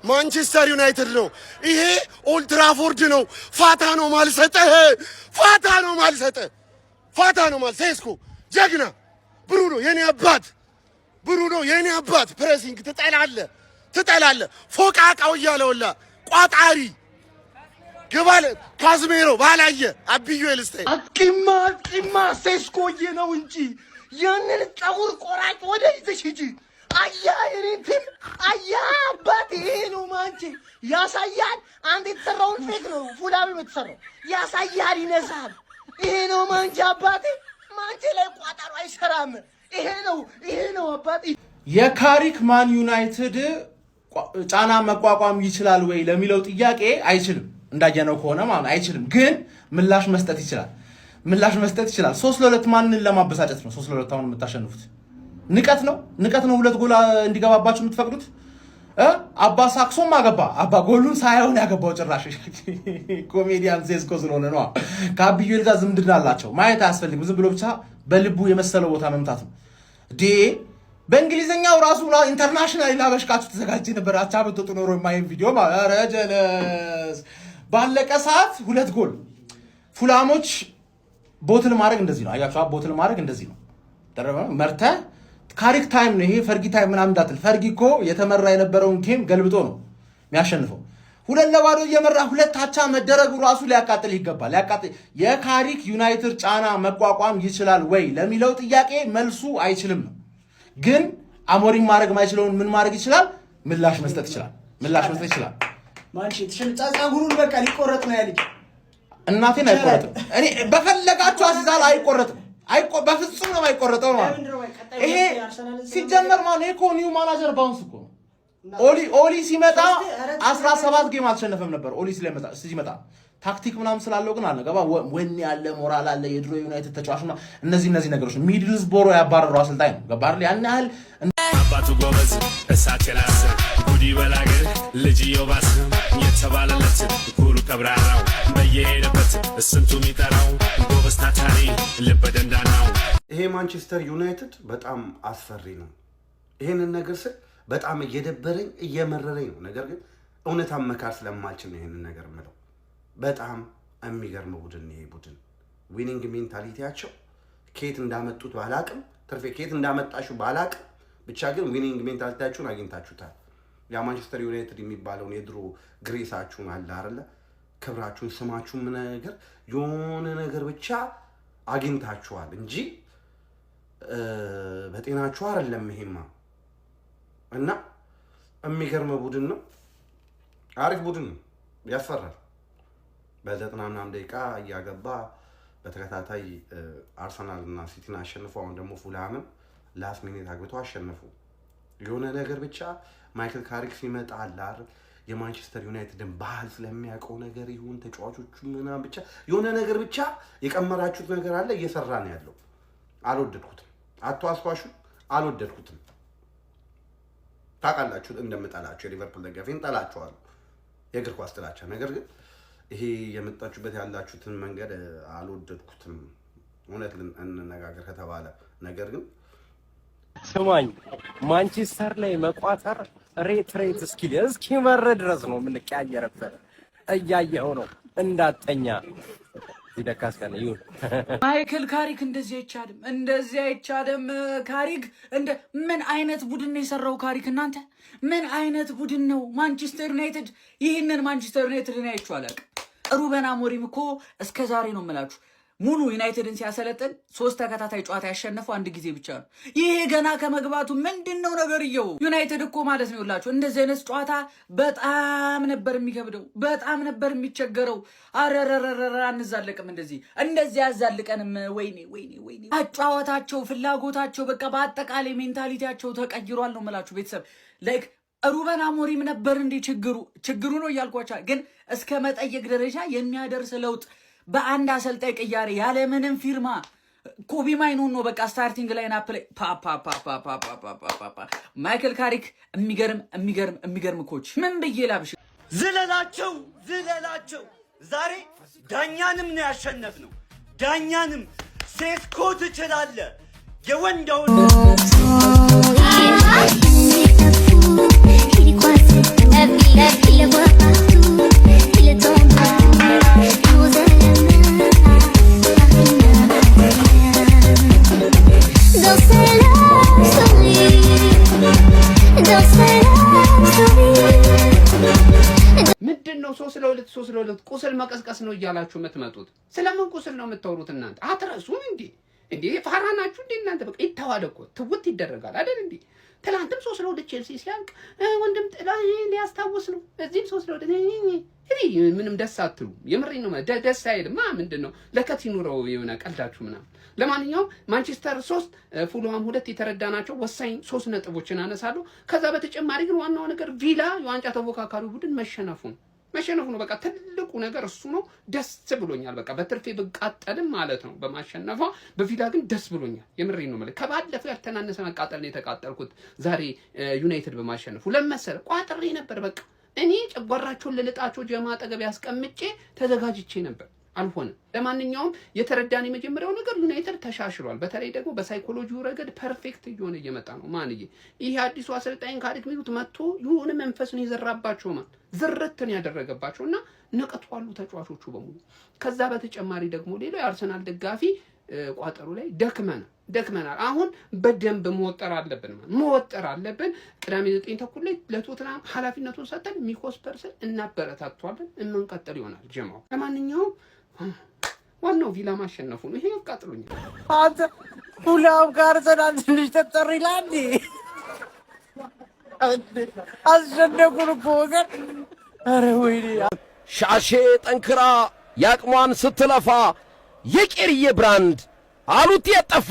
ማንቸስተር ዩናይትድ ነው። ይሄ ኦልድ ትራፎርድ ነው። ፋታ ነው ማልሰጠህ። ፋታ ነው ማልሰጠህ። ፋታ ነው ማል ሴስኮ ጀግና ብሩኖ የኔ አባት ብሩኖ የኔ አባት ፕሬሲንግ ትጠላለህ ፎቃቃው እያለውላ ቋጣሪ ግባለ ካዝሜሮ ባላየ አብዩ ኤልስቴ አጥቂማ ሴስኮዬ ነው እንጂ ያንን ፀጉር ቆራጭ ወደ ይዘሽ ሂጂ። አያ እሪንትን አያ አባቴ ነው ማንቺ ያሳያል። አንድ የተሰራውን ፌክ ነው ፉላም የተሰራው ያሳያል፣ ይነሳል። ይሄ ነው ማንቺ አባቴ። ማንቺ ላይ ቋጣሩ አይሰራም። ይሄ ነው አባቴ። የካሪክ ማን ዩናይትድ ጫና መቋቋም ይችላል ወይ ለሚለው ጥያቄ አይችልም። እንዳየነው ከሆነ ማለት አይችልም፣ ግን ምላሽ መስጠት ይችላል። 3-2 ማንን ለማበሳጨት ነው? 3-2 አሁን የምታሸንፉት ንቀት ነው። ሁለት ጎል እንዲገባባችሁ የምትፈቅዱት አባ ሳክሶም አገባ። አባ ጎሉን ሳይሆን ያገባው ጭራሽ ኮሜዲያን ሴስኮ ስለሆነ ነው። ከአብዩኤል ጋር ዝምድና አላቸው። ማየት አያስፈልግም። ዝም ብሎ ብቻ በልቡ የመሰለው ቦታ መምታት ነው። በእንግሊዘኛው ራሱ ኢንተርናሽናል ላበሽቃችሁ ተዘጋጅ ነበር። አቻ በተጡ ኖሮ የማይም ቪዲዮ ኧረ ጀለስ ባለቀ ሰዓት 2 ጎል ፉላሞች ቦትል ማድረግ እንደዚህ ነው። አያችሁ ቦትል ማድረግ እንደዚህ ነው። መርተ ካሪክ ታይም ነው ይሄ። ፈርጊ ታይም ምናምን እንዳትል። ፈርጊ እኮ የተመራ የነበረውን ጌም ገልብጦ ነው የሚያሸንፈው። 2-0 እየመራ 2 አቻ መደረጉ ራሱ ሊያቃጥል ይገባል። የካሪክ ዩናይትድ ጫና መቋቋም ይችላል ወይ ለሚለው ጥያቄ መልሱ አይችልም ነው። ግን አሞሪም ማድረግ ማይችለውን ምን ማድረግ ይችላል? ምላሽ መስጠት ይችላል። ማንቺ ተሸንጫ ጸጉሩን በቃ ሊቆረጥ ነው ያልኩ። እናቴን አይቆረጥም። እኔ በፈለጋችሁ አስይዛል አይቆረጥም። በፍጹም ነው አይቆረጠው ማለት ይሄ ሲጀመር ማለት እኮ ኒው ማናጀር ባውንስ እኮ ኦሊ ሲመጣ 17 ጌም አልተሸነፈም ነበር። ኦሊ ሲመጣ ታክቲክ ምናምን ስላለው ግን አለ ገባ ወኔ ያለ ሞራል አለ። የድሮ ዩናይትድ ተጫዋችና እነዚህ ነገሮች ሚድልስቦሮ ያባረረው አሰልጣኝ ነው። ገባር ያን ያህል አባቱ ጎበዝ እሳት የላሰ ጉዲ በላገር ልጅ ዮባስ የተባለለት ሁሉ ቀብራራው በየሄደበት ስንቱ የሚጠራው ጎበዝ ታታሪ ልበ ደንዳናው። ይሄ ማንቸስተር ዩናይትድ በጣም አስፈሪ ነው። ይሄንን ነገር ስል በጣም እየደበረኝ እየመረረኝ ነው። ነገር ግን እውነታን መካር ስለማልችል ነው ይሄንን ነገር ምለው። በጣም የሚገርም ቡድን ይሄ ቡድን ዊኒንግ ሜንታሊቲያቸው ከየት እንዳመጡት ባላቅም፣ ትርፌ ከየት እንዳመጣችሁ ባላቅም፣ ብቻ ግን ዊኒንግ ሜንታሊቲያችሁን አግኝታችሁታል። ያ ማንቸስተር ዩናይትድ የሚባለውን የድሮ ግሬሳችሁን አለ አይደለ? ክብራችሁን፣ ስማችሁን ነገር የሆነ ነገር ብቻ አግኝታችኋል እንጂ በጤናችሁ አይደለም ይሄማ። እና የሚገርም ቡድን ነው። አሪፍ ቡድን ነው። ያስፈራል። በ90 ደቂቃ እያገባ በተከታታይ አርሰናል እና ሲቲን አሸንፎ አሁን ደግሞ ፉልሃምን ላስት ሚኒት አግብቶ አሸነፉ። የሆነ ነገር ብቻ ማይክል ካሪክ ሲመጣ አላር የማንቸስተር ዩናይትድን ባህል ስለሚያውቀው ነገር ይሁን ተጫዋቾቹ ምናምን ብቻ የሆነ ነገር ብቻ የቀመራችሁት ነገር አለ። እየሰራ ነው ያለው። አልወደድኩትም። አትዋስዋሹ። አልወደድኩትም። ታውቃላችሁ እንደምጠላችሁ የሊቨርፑል ደጋፊን ጠላችኋለሁ። የእግር ኳስ ጥላቻ። ነገር ግን ይሄ የመጣችሁበት ያላችሁትን መንገድ አልወደድኩትም። እውነት እንነጋገር ከተባለ ነገር ግን ስማኝ ማንቸስተር ላይ መቋጠር ሬት እስኪመር ድረስ ነው የምንቀያየረበት። እያየኸው ነው እንዳጠኛ ይደካስከነ ይሁን ማይክል ካሪክ እንደዚህ አይቻልም። ካሪክ ምን አይነት ቡድን ነው የሰራው? ካሪክ እናንተ ምን አይነት ቡድን ነው? ማንቸስተር ዩናይትድ ይህንን ማንቸስተር ዩናይትድን አይቼው አላውቅም። ሩበን አሞሪም እኮ እስከ ዛሬ ነው የምላችሁ ሙሉ ዩናይትድን ሲያሰለጥን 3 ተከታታይ ጨዋታ ያሸነፈው 1 ጊዜ ብቻ ነው። ይሄ ገና ከመግባቱ ምንድነው ነገርየው? ዩናይትድ እኮ ማለት ነው ይላችሁ እንደዚህ አይነት ጨዋታ በጣም ነበር የሚከብደው፣ በጣም ነበር የሚቸገረው። አረረረረ አንዛለቅም እንደዚህ ያዛልቀንም። ወይኔ አጫዋታቸው፣ ፍላጎታቸው፣ በቃ በአጠቃላይ ሜንታሊቲያቸው ተቀይሯል ነው የምላችሁ ቤተሰብ። ላይክ ሩበን አሞሪም ነበር እንዴ ችግሩ ነው እያልኳቸው፣ ግን እስከ መጠየቅ ደረጃ የሚያደርስ ለውጥ በአንድ አሰልጣኝ ቅያሬ ያለ ምንም ፊርማ ኮቢ ማይኖን ነው በቃ ስታርቲንግ ላይን አፕ ላይ ማይክል ካሪክ የሚገርም ኮች። ምን ብዬ ላብሽ? ዝለላቸው ዛሬ ዳኛንም ነው ያሸነፍነው። ዳኛንም ሴስኮ ትችላለህ የወንዳውን Every ነው 3-2 ቁስል መቀስቀስ ነው እያላችሁ የምትመጡት? ስለምን ቁስል ነው የምታወሩት እናንተ? አትረሱም እንዴ? እንዴ ፋራ ናችሁ እንዴ እናንተ? በቃ ይተዋል እኮ ትውት ይደረጋል አይደል እንዴ? ትላንትም 3-2 ቼልሲ ሲያንቅ ወንድም ጥላ ሊያስታውስ ነው። እዚህም 3-2 ምንም ደስ አትሉ። የምሬን ነው። ደስ አይልም። ምንድነው ለከት ይኑረው የሆነ ቀልዳችሁ ምናምን። ለማንኛውም ማንቸስተር 3 ፉልሃም 2 የተረዳናቸው ወሳኝ 3 ነጥቦችን አነሳለሁ። ከዛ በተጨማሪ ግን ዋናው ነገር ቪላ የዋንጫ ተፎካካሪ ቡድን መሸነፉ ነው። በቃ ትልቁ ነገር እሱ ነው። ደስ ብሎኛል። በቃ በትርፌ ብቃጠልም ማለት ነው በማሸነፏ፣ በቪላ ግን ደስ ብሎኛል። የምሬን ነው ማለት ከባለፈው ያልተናነሰ መቃጠል ነው የተቃጠልኩት ዛሬ ዩናይትድ በማሸነፉ። ለመሰለ ቋጥሬ ነበር። በቃ እኔ ጨጓራቸውን ልልጣቸው ጀማ አጠገብ ያስቀምጬ ተዘጋጅቼ ነበር። አልሆነም። ለማንኛውም የተረዳን የመጀመሪያው ነገር ዩናይትድ ተሻሽሏል። በተለይ ደግሞ በሳይኮሎጂው ረገድ ፐርፌክት እየሆነ እየመጣ ነው። ማንዬ ይሄ አዲሱ አሰልጣኝ ካሪክ ሚሉት መጥቶ የሆነ መንፈሱን የዘራባቸው ዝርትን ያደረገባቸውና ነቀቷሉ ተጫዋቾቹ በሙሉ። ከዛ በተጨማሪ ደግሞ ሌላው የአርሰናል ደጋፊ ቋጠሩ ላይ ደክመናል። አሁን በደንብ መወጠር አለብን። ቅዳሜ 9 ተኩል ላይ ለቶትናም ኃላፊነቱን ሰጥተን ሚኮስ ፐርሰን እናበረታቷለን። እንቀጥል ይሆናል ጀማው። ለማንኛውም ዋናው ቪላ ማሸነፉ ነው። ይሄ ያቃጥሉኛል። አንተ ሁላም ጋር ተናል ትንሽ ተጠሪ ላንዲ አስጨነቁን እኮ ወገን። ኧረ ወይኔ ሻሼ ጠንክራ ያቅሟን ስትለፋ የቄርዬ ብራንድ አሉት የጠፋ